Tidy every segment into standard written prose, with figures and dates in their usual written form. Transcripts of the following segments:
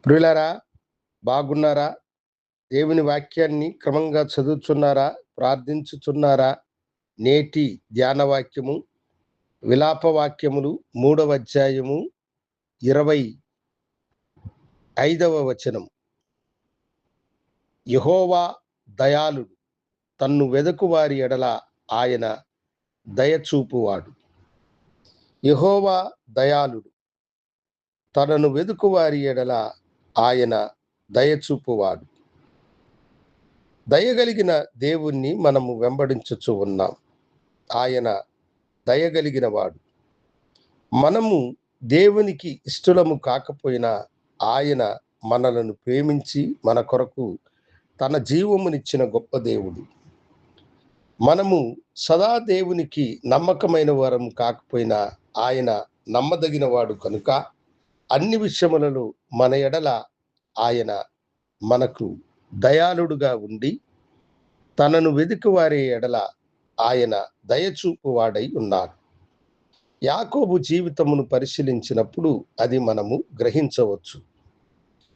ప్రియులారా, బాగున్నారా? దేవుని వాక్యాన్ని క్రమంగా చదువుచున్నారా? ప్రార్థించుచున్నారా? నేటి ధ్యాన వాక్యము విలాప వాక్యములు 3వ అధ్యాయము 25వ వచనం. యెహోవా దయాళుడు, తన్ను వెదకు వారి ఎడల ఆయన దయచూపువాడు. యెహోవా దయాళుడు, తనను వెదుకు వారి ఎడల ఆయన దయచూపువాడు. దయగలిగిన దేవుణ్ణి మనము వెంబడించుచు ఉన్నాం. ఆయన దయగలిగిన వాడు. మనము దేవునికి ఇష్టలము కాకపోయినా ఆయన మనలను ప్రేమించి మన కొరకు తన జీవమునిచ్చిన గొప్ప దేవుడు. మనము సదా దేవునికి నమ్మకమైన వారము కాకపోయినా ఆయన నమ్మదగిన వాడు కనుక అన్ని విషయములలో మన ఎడల ఆయన మనకు దయాళుడుగా ఉండి తనను వెదుకు వారి ఎడల ఆయన దయచూపు వాడై ఉన్నాడు. యాకోబు జీవితమును పరిశీలించినప్పుడు అది మనము గ్రహించవచ్చు.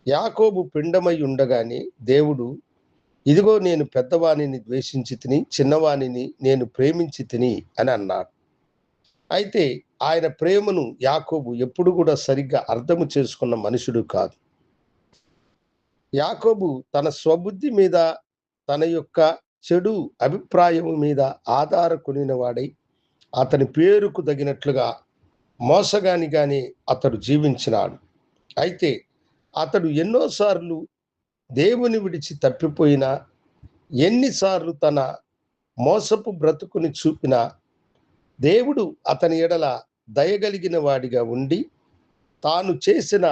యాకోబు పిండమై ఉండగానే దేవుడు, ఇదిగో నేను పెద్దవానిని ద్వేషించి తిని, చిన్నవానిని నేను ప్రేమించి తిని అని అన్నాడు. అయితే ఆయన ప్రేమను యాకోబు ఎప్పుడు కూడా సరిగ్గా అర్థము చేసుకున్న మనుషుడు కాదు. యాకోబు తన స్వబుద్ధి మీద, తన యొక్క చెడు అభిప్రాయము మీద ఆధారకునిన వాడై అతని పేరుకు తగినట్లుగా మోసగానిగానే అతడు జీవించినాడు. అయితే అతడు ఎన్నోసార్లు దేవుని విడిచి తప్పిపోయినా, ఎన్నిసార్లు తన మోసపు బ్రతుకుని చూపినా దేవుడు అతని ఎడల దయగలిగిన వాడిగా ఉండి తాను చేసిన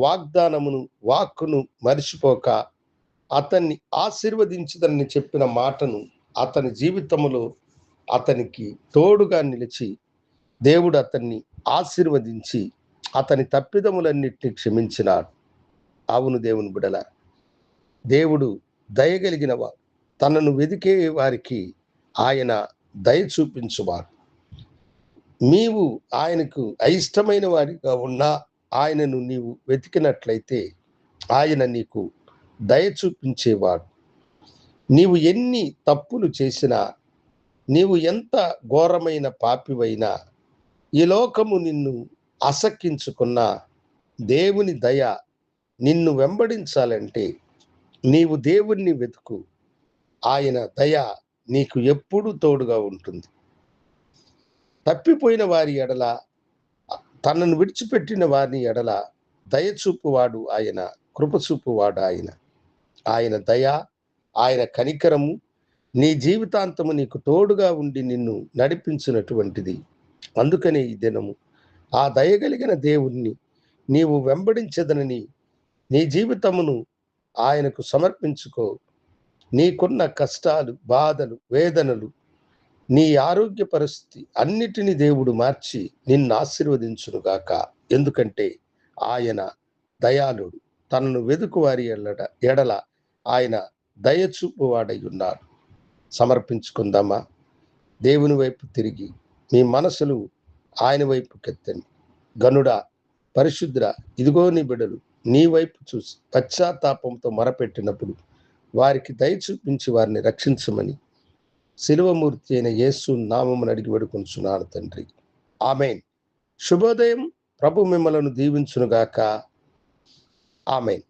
వాగ్దానమును, వాక్కును మరిచిపోక అతన్ని ఆశీర్వదించుదని చెప్పిన మాటను అతని జీవితములో అతనికి తోడుగా నిలిచి దేవుడు అతన్ని ఆశీర్వదించి అతని తప్పిదములన్నిటినీ క్షమించినాడు. అవును దేవుని బిడల, దేవుడు దయగలిగిన వాడు. తనను వెదికే వారికి ఆయన దయ చూపించువాడు. నీవు ఆయనకు అయిష్టమైన వాడిగా ఉన్నా ఆయనను నీవు వెతికినట్లయితే ఆయన నీకు దయ చూపించేవాడు. నీవు ఎన్ని తప్పులు చేసినా, నీవు ఎంత ఘోరమైన పాపివైనా, ఈ లోకము నిన్ను అసక్కించుకున్నా దేవుని దయ నిన్ను వెంబడించాలంటే నీవు దేవుణ్ణి వెతుకు. ఆయన దయ నీకు ఎప్పుడూ తోడుగా ఉంటుంది. తప్పిపోయిన వారి ఎడల, తనను విడిచిపెట్టిన వారిని ఎడల దయచూపువాడు ఆయన, కృపచూపువాడు ఆయన. ఆయన దయ, ఆయన కనికరము నీ జీవితాంతము నీకు తోడుగా ఉండి నిన్ను నడిపించినటువంటిది. అందుకనే ఈ దినము ఆ దయగలిగిన దేవుణ్ణి నీవు వెంబడించదనని నీ జీవితమును ఆయనకు సమర్పించుకో. నీకున్న కష్టాలు, బాధలు, వేదనలు, నీ ఆరోగ్య పరిస్థితి అన్నిటినీ దేవుడు మార్చి నిన్ను ఆశీర్వదించునుగాక. ఎందుకంటే ఆయన దయాళుడు. తనను వెదుకు వారి ఎడల ఆయన దయచూపువాడై ఉన్నాడు. సమర్పించుకుందామా? దేవుని వైపు తిరిగి మీ మనసులు ఆయన వైపు కెత్తండి. గనుడా, పరిశుద్ధుడా, ఇదిగో నీ బిడ్డలు నీ వైపు చూసి పశ్చాత్తాపంతో మొరపెట్టినప్పుడు వారికి దయ చూపించి వారిని రక్షించమని శిలువమూర్తి అయిన యేసు నామమున అడిగి వేడుకొనుచున్నాను తండ్రి. ఆమేన్. శుభోదయం. ప్రభు మిమ్మలను దీవించునుగాక. ఆమేన్.